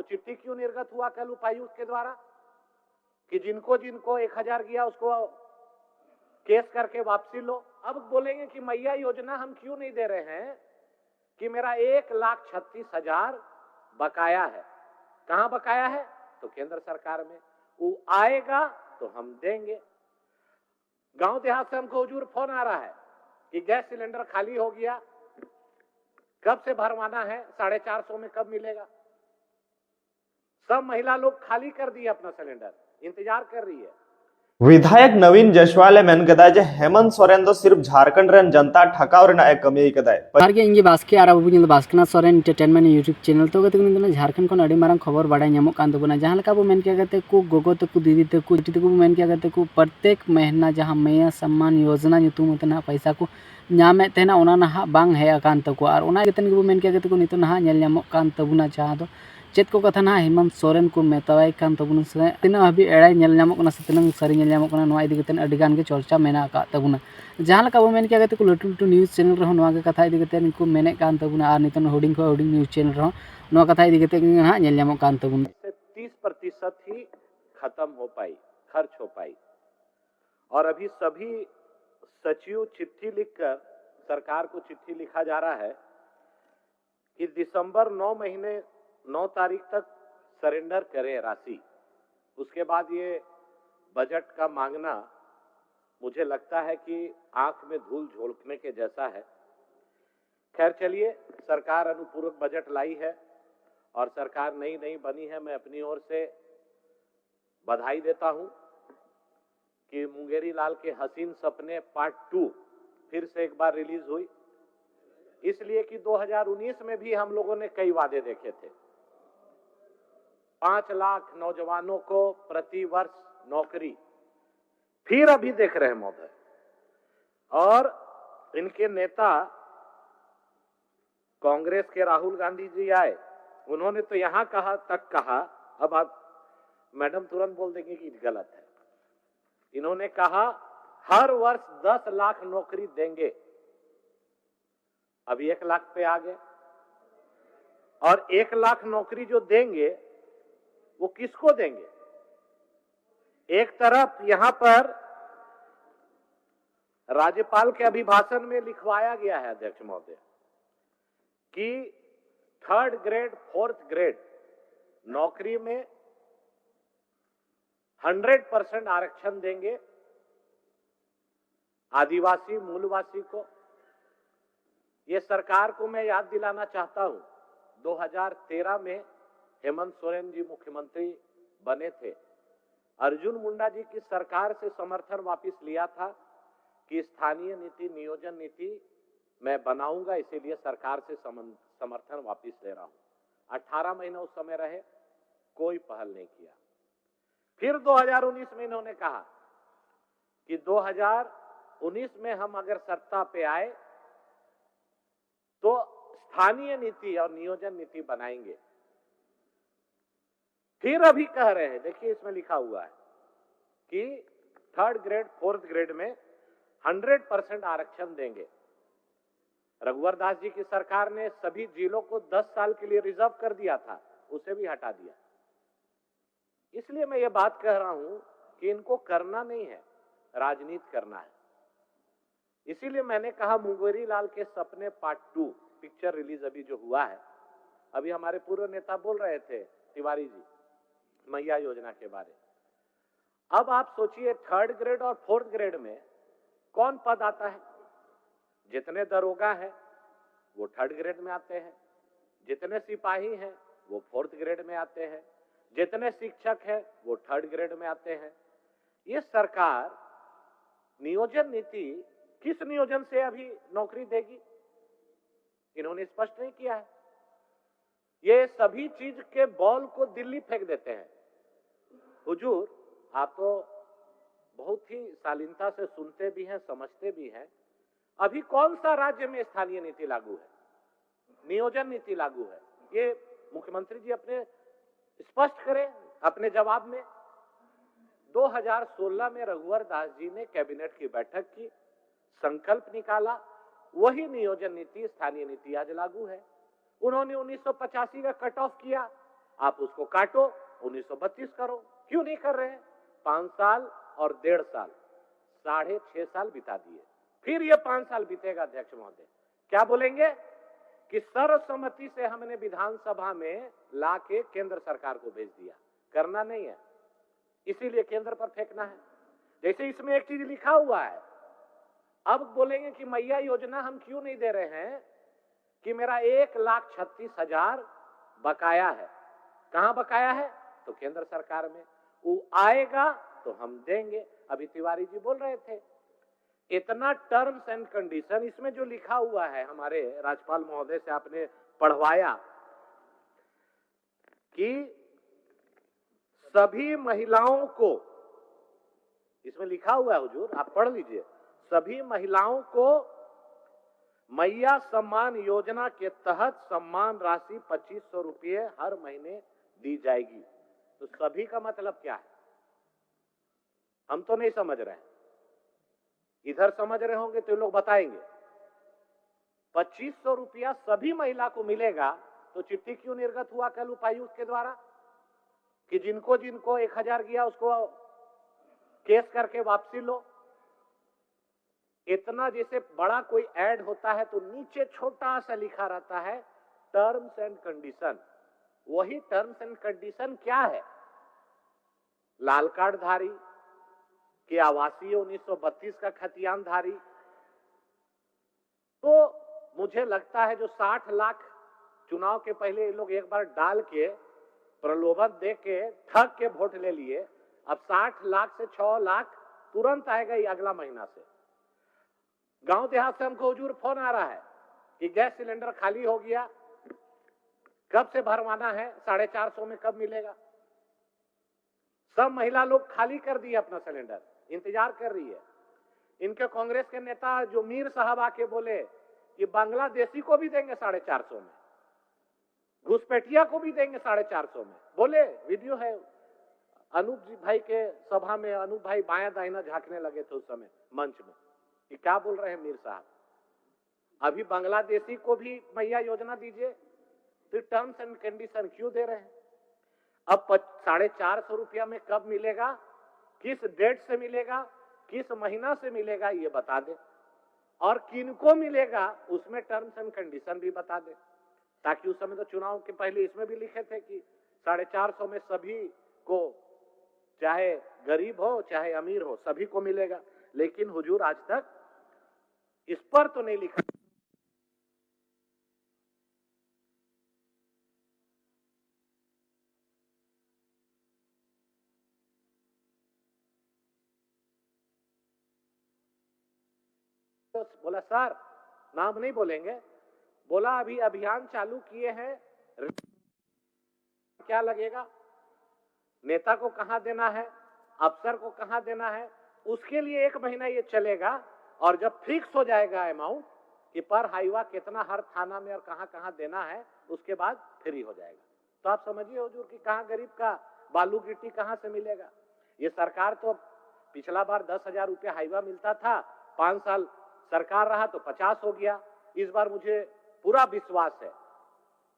चिट्ठी क्यों निर्गत हुआ कल उपायुक्त के द्वारा कि जिनको जिनको 1000 गया उसको केस करके वापसी लो। अब बोलेंगे कि मैया योजना हम क्यों नहीं दे रहे हैं कि मेरा 1,36,000 बकाया है। कहां बकाया है? तो केंद्र सरकार में। वो आएगा तो हम देंगे। गांव देहात से हमको हुजूर फोन आ रहा है कि गैस सिलेंडर खाली हो गया, कब से भरवाना है, 450 में कब मिलेगा। सब महिला लोग खाली कर दिए अपना सिलेंडर, इंतजार कर रही है। विधायक नवीन जसवाले मेन कदा जे हेमंत सोरेन दो सिर्फ झारखंड रेन जनता ठकाव रेना एक कमी कदा पारगे इंगे बास्के आरा बाबू जिन बास्कना सोरेन एंटरटेनमेंट यूट्यूब चैनल तो गते निन झारखंड खन अडी मारंग खबर बाडाय ᱧᱟᱢᱚᱜ ᱠᱟᱱ ᱛᱟᱵᱚᱱᱟ ᱡᱟᱦᱟᱸ ᱞᱮᱠᱟ ᱵᱚ ᱢᱮᱱ ᱠᱮᱭᱟ ᱜᱟᱛᱮ ᱠᱚ ᱜᱚᱜᱚ ᱛᱟᱠᱚ ᱫᱤᱫᱤ ᱛᱟᱠᱚ ᱡᱤᱴᱤ ᱛᱟᱠᱚ ᱢᱮᱱ ᱠᱮᱭᱟ ᱜᱟᱛᱮ ᱠᱚ प्रत्येक महीना जहां मैया सम्मान योजना ᱧᱩᱛᱩᱢ ᱛᱮᱱᱟ पैसा को ᱧᱟᱢᱮᱫ ᱛᱟᱦᱮᱱᱟ ᱚᱱᱟ ᱱᱟᱦᱟᱜ ᱵᱟᱝ ᱦᱮᱡ ᱟᱠᱟᱱ ᱛᱟᱠᱚ ᱟᱨ ᱚᱱᱟ ᱜᱮᱛᱮᱱ ᱜᱮᱵᱚ ᱢᱮᱱ ᱠᱮᱭᱟ ᱜᱟᱛᱮ ᱠᱚ ᱱᱤᱛᱚᱜ ᱱᱟᱦᱟᱜ ᱧᱮᱞ ᱧᱟᱢᱚᱜ ᱠᱟᱱ ᱛᱟᱵᱚᱱᱟ ᱡᱟᱦᱟᱸ ᱫᱚ चेत को कथा ना हेमंत सोरेन को मेतावाई कान तबुन से तीना हबी एड़ाई नेल ᱧᱟᱢᱚᱜ ᱠᱟᱱᱟ से तीना सारी नेल ᱧᱟᱢᱚᱜ ᱠᱟᱱᱟ ᱱᱚᱣᱟ ᱤᱫᱤ ᱠᱟᱛᱮ ᱟᱹᱰᱤ ᱜᱟᱱ ᱜᱮ ᱪᱚᱨᱪᱟ ᱢᱮᱱᱟᱜ ᱟᱠᱟᱫ ᱛᱟᱵᱚᱱᱟ ᱡᱟᱦᱟᱸ ᱞᱮᱠᱟ ᱵᱚ ᱢᱮᱱ ᱠᱮᱭᱟ ᱜᱟᱛᱮ ᱠᱚ ᱞᱟᱹᱴᱩ ᱞᱟᱹᱴᱩ न्यूज़ चैनल ᱨᱮᱦᱚᱸ ᱱᱚᱣᱟ ᱜᱮ ᱠᱟᱛᱷᱟ ᱤᱫᱤ ᱠᱟᱛᱮ ᱱᱤᱠᱩ ᱢᱮᱱᱮᱫ ᱠᱟᱱ ᱛᱟᱵᱚᱱᱟ ᱟᱨ ᱱᱤᱛᱚᱜ ᱦᱩᱰᱤᱧ ᱠᱷᱚᱱ ᱦᱩᱰᱤᱧ न्यूज़ चैनल रहो नवा कथा इदी कते ना नेल ᱧᱟᱢᱚᱜ कान तबुना 30% ही खत्म हो पाई, खर्च हो पाई। और अभी सभी सचिव चिट्ठी लिखकर सरकार को चिट्ठी लिखा जा रहा है कि दिसंबर 9 तारीख तक सरेंडर करें राशि। उसके बाद ये बजट का मांगना मुझे लगता है कि आंख में धूल झोंकने के जैसा है। खैर चलिए, सरकार अनुपूरक बजट लाई है और सरकार नई बनी है। मैं अपनी ओर से बधाई देता हूं कि मुंगेरी लाल के हसीन सपने पार्ट 2 फिर से एक बार रिलीज हुई, इसलिए कि 2019 में भी हम लोगों ने कई वादे देखे थे। 5 लाख नौजवानों को प्रति वर्ष नौकरी, फिर अभी देख रहे हैं महोदय। और इनके नेता कांग्रेस के राहुल गांधी जी आए, उन्होंने तो यहां कहा, अब आप मैडम तुरंत बोल देंगे कि गलत है। इन्होंने कहा हर वर्ष 10 लाख नौकरी देंगे, अभी 1 लाख पे आ गए। और 1 लाख नौकरी जो देंगे वो किसको देंगे? एक तरफ यहां पर राज्यपाल के अभिभाषण में लिखवाया गया है अध्यक्ष महोदय कि 3rd ग्रेड 4th ग्रेड नौकरी में 100% आरक्षण देंगे आदिवासी मूलवासी को। ये सरकार को मैं याद दिलाना चाहता हूं, 2013 में हेमंत सोरेन जी मुख्यमंत्री बने थे। अर्जुन मुंडा जी की सरकार से समर्थन वापस लिया था कि स्थानीय नीति नियोजन नीति मैं बनाऊंगा, इसीलिए सरकार से समर्थन वापस ले रहा हूं। 18 महीना उस समय रहे, कोई पहल नहीं किया। फिर 2019 में इन्होंने कहा कि 2019 में हम अगर सत्ता पे आए तो स्थानीय नीति और नियोजन नीति बनाएंगे। फिर अभी कह रहे हैं, देखिए इसमें लिखा हुआ है कि 3rd ग्रेड 4th ग्रेड में 100% आरक्षण देंगे। रघुवर दास जी की सरकार ने सभी जिलों को 10 साल के लिए रिजर्व कर दिया था, उसे भी हटा दिया। इसलिए मैं ये बात कह रहा हूं कि इनको करना नहीं है, राजनीति करना है। इसीलिए मैंने कहा मुंगेरी लाल के सपने पार्ट 2 पिक्चर रिलीज अभी जो हुआ है, अभी हमारे पूर्व नेता बोल रहे थे तिवारी जी मैया योजना के बारे। अब आप सोचिए 3rd ग्रेड और 4th ग्रेड में कौन पद आता है? जितने दरोगा हैं वो 3rd ग्रेड में आते हैं, जितने सिपाही हैं वो 4th ग्रेड में आते हैं, जितने शिक्षक हैं वो 3rd ग्रेड में आते हैं। ये सरकार नियोजन नीति किस नियोजन से अभी नौकरी देगी, इन्होंने स्पष्ट नहीं किया है। ये सभी चीज के बॉल को दिल्ली फेंक देते हैं। हुजूर, आप तो बहुत ही शालीनता से सुनते भी हैं, समझते भी हैं। अभी कौन सा राज्य में स्थानीय नीति लागू है, नियोजन नीति लागू है? ये मुख्यमंत्री जी अपने स्पष्ट करें अपने जवाब में। 2016 में रघुवर दास जी ने कैबिनेट की बैठक की, संकल्प निकाला, वही नियोजन नीति स्थानीय नीति आज लागू है। उन्होंने 1985 का कट ऑफ किया, आप उसको काटो, 1932 करो। क्यों नहीं कर रहे हैं? 5 साल और 1.5 साल, 6.5 साल बिता दिए। फिर ये 5 साल बीतेगा अध्यक्ष महोदय, क्या बोलेंगे कि सर्वसम्मति से हमने विधानसभा में लाके केंद्र सरकार को भेज दिया। करना नहीं है, इसीलिए केंद्र पर फेंकना है। जैसे इसमें एक चीज लिखा हुआ है, अब बोलेंगे कि मैया योजना हम क्यों नहीं दे रहे हैं, कि मेरा 1,36,000 बकाया है। कहां बकाया है? तो केंद्र सरकार में। वो आएगा तो हम देंगे। अभी तिवारी जी बोल रहे थे, इतना टर्म्स एंड कंडीशन इसमें जो लिखा हुआ है, हमारे राज्यपाल महोदय से आपने पढ़वाया कि सभी महिलाओं को, इसमें लिखा हुआ है हुजूर, आप पढ़ लीजिए, सभी महिलाओं को मैया सम्मान योजना के तहत सम्मान राशि 2500 रुपये हर महीने दी जाएगी। तो सभी का मतलब क्या है? हम तो नहीं समझ रहे हैं, इधर समझ रहे होंगे तो लोग बताएंगे। 2500 रुपया सभी महिला को मिलेगा, तो चिट्ठी क्यों निर्गत हुआ कल उपायुक्त के द्वारा कि जिनको जिनको 1000 गया उसको केस करके वापसी लो? इतना जैसे बड़ा कोई ऐड होता है तो नीचे छोटा सा लिखा रहता है टर्म्स एंड कंडीशन। वही टर्म्स एंड कंडीशन क्या है? लाल कार्ड धारी कि आवासीय 1932 का खतियान धारी। तो मुझे लगता है जो 60 लाख चुनाव के पहले ये लोग एक बार डाल के प्रलोभन दे के ठग के वोट ले लिए, अब 60 लाख से 6 लाख तुरंत आएगा ये अगला महीना से। गांव देहात से हमको हुजूर फोन आ रहा है कि गैस सिलेंडर खाली हो गया, कब से भरवाना है, 450 में कब मिलेगा? सब महिला लोग खाली कर दिए अपना सिलेंडर, इंतजार कर रही है। इनके कांग्रेस के नेता जो मीर साहब आके बोले कि बांग्लादेशी को भी देंगे 450 में, घुसपैठिया को भी देंगे 450 में। बोले, वीडियो है, अनूप जी भाई के सभा में अनूप भाई बाया दाहिना झांकने लगे थे उस समय मंच में कि क्या बोल रहे हैं मीर साहब, अभी बांग्लादेशी को भी मैया योजना दीजिए, तो टर्म्स एंड कंडीशन क्यों दे रहे हैं? अब 450 रुपया में कब मिलेगा, किस डेट से मिलेगा, किस महीना से मिलेगा, ये बता दे, और किनको मिलेगा उसमें टर्म्स एंड कंडीशन भी बता दे, ताकि उस समय तो चुनाव के पहले इसमें भी लिखे थे कि 450 में सभी को, चाहे गरीब हो चाहे अमीर हो, सभी को मिलेगा। लेकिन हुजूर आज तक इस पर तो नहीं लिखा। तो बोला सर नाम नहीं बोलेंगे, बोला अभी अभियान चालू किए हैं, क्या लगेगा, नेता को कहां देना है, अफसर को कहां देना है, उसके लिए 1 महीना ये चलेगा। और जब फिक्स हो जाएगा अमाउंट कि पर हाईवा कितना हर थाना में और कहां कहां देना है, उसके बाद फ्री हो जाएगा। तो आप समझिए हुजूर कि कहां गरीब का बालू गिट्टी कहां से मिलेगा। ये सरकार तो पिछला बार 10,000 रुपया हाईवा मिलता था, 5 साल सरकार रहा तो 50 हो गया। इस बार मुझे पूरा विश्वास है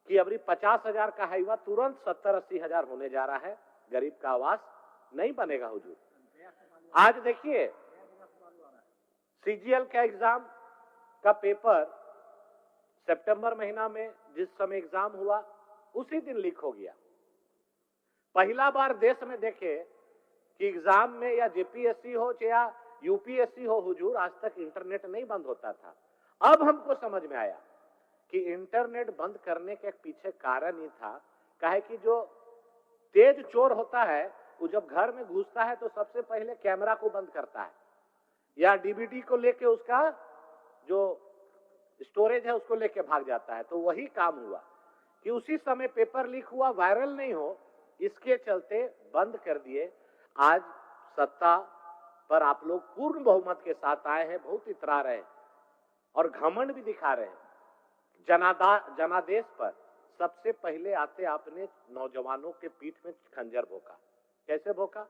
कि अभी 50,000 का हाईवा तुरंत 70-80 हजार होने जा रहा है। गरीब का आवास नहीं बनेगा हुजूर। आज देखिए सीजीएल का एग्जाम का पेपर सितंबर महीना में जिस समय एग्जाम हुआ उसी दिन लीक हो गया। पहला बार देश में देखे कि एग्जाम में या जेपीएससी हो या यूपीएससी हो हुजूर, आज तक इंटरनेट नहीं बंद होता था। अब हमको समझ में आया कि इंटरनेट बंद करने के पीछे कारण ही था, काहे कि जो तेज चोर होता है वो जब घर में घुसता है तो सबसे पहले कैमरा को बंद करता है या डीवीडी को लेके उसका जो स्टोरेज है उसको लेके भाग जाता है। तो वही काम हुआ कि उसी समय पेपर लीक हुआ, वायरल नहीं हो, इसके चलते बंद कर दिए। आज सत्ता पर आप लोग पूर्ण बहुमत के साथ आए हैं, बहुत इतरा रहे हैं और घमंड भी दिखा रहे हैं। जनादेश पर सबसे पहले आते आपने नौजवानों के पीठ में खंजर भोंका। कैसे भोंका?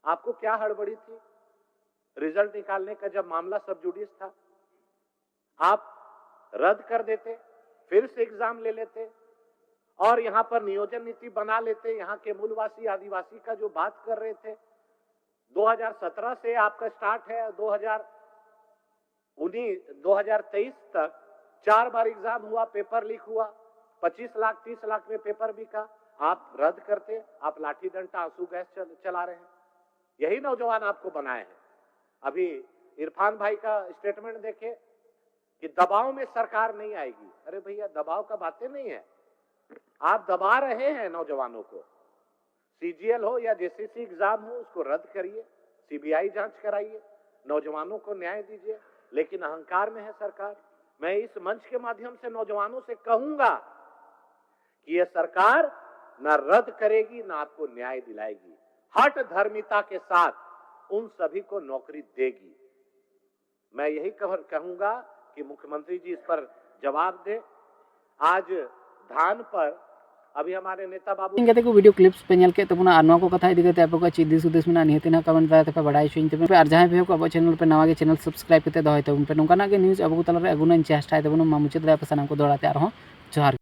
आपको क्या हड़बड़ी थी? रिजल्ट निकालने का जब मामला सब जुडिस था, आप रद्द कर देते, फिर से एग्जाम ले लेते और यहाँ पर नियोजन नीति बना लेते। यहाँ के मूलवासी आदिवासी का जो बात कर रहे थे, 2017 से आपका स्टार्ट है, 2023 तक 4 बार एग्जाम हुआ, पेपर लीक हुआ, 25 लाख 30 लाख में पेपर बिका। आप रद्द करते, आप लाठी डंडा आंसू गैस चला रहे हैं। यही नौजवान आपको बनाए हैं। अभी इरफान भाई का स्टेटमेंट देखे कि दबाव में सरकार नहीं आएगी। अरे भैया, दबाव का बातें नहीं है, आप दबा रहे हैं नौजवानों को। सीजीएल हो या जेसीसी एग्जाम हो, उसको रद्द करिए, सीबीआई जांच कराइए, नौजवानों को न्याय दीजिए। लेकिन अहंकार में है सरकार। मैं इस मंच के माध्यम से नौजवानों से कहूंगा कि यह सरकार न रद्द करेगी, न आपको न्याय दिलाएगी। हठ धर्मिता के साथ उन सभी को नौकरी देगी। मैं यही कहूंगा कि मुख्यमंत्री जी इस पर जवाब दें। आज धान पर अभी हमारे नेता बाबू ᱤᱧ ᱠᱟᱛᱮ ᱠᱚ ᱵᱷᱤᱰᱤᱭᱳ ᱠᱞᱤᱯᱥ ᱯᱮ ᱧᱮᱞ ᱠᱮᱫ ᱛᱟᱵᱚᱱᱟ ᱟᱨ ᱱᱚᱣᱟ ᱠᱚ ᱠᱟᱛᱷᱟ ᱤᱫᱤ ᱠᱟᱛᱮ ᱟᱯᱮ ᱠᱚᱣᱟᱜ ᱪᱮᱫ ᱫᱤᱥ ᱦᱩᱫᱤᱥ ᱢᱮᱱᱟᱜᱼᱟ ᱱᱤᱦᱟᱹᱛ ᱱᱟᱜ ᱠᱚᱢᱮᱱᱴ ᱫᱟᱨᱟᱭ ᱛᱮᱯᱮ ᱵᱟᱲᱟᱭ ᱦᱚᱪᱚᱧ ᱛᱟᱵᱚᱱᱟ ᱟᱨ ᱡᱟᱦᱟᱸᱭ ᱯᱮ ᱠᱚ ᱟᱵᱚ ᱪᱮᱱᱮᱞ ᱯᱮ ᱱᱟᱣᱟ ᱜᱮ ᱪᱮᱱᱮᱞ ᱥᱟᱵᱥᱠᱨᱟइब ᱠᱟᱛᱮ ᱫᱚᱦᱚᱭ ᱛᱟᱵᱚᱱ ᱯᱮ। ᱱᱚᱝᱠᱟᱱᱟᱜ ᱜᱮ ᱱᱤᱭᱩᱡ ᱟᱵᱚ ᱠᱚ ᱛᱟᱞᱟᱨᱮ ᱟᱹᱜᱩᱱᱟᱹᱧ ᱪᱮᱥᱴᱟᱭ ᱛᱟᱵᱚᱱᱟ। ᱢᱟ ᱢᱩᱪᱟᱹᱫ ᱨᱮ ᱟᱯᱮ ᱥᱟᱱᱟᱢ ᱠᱚ ᱫᱚᱦᱲᱟᱛᱮ ᱟᱨᱦᱚᱸ ᱡᱚᱦᱟᱨ।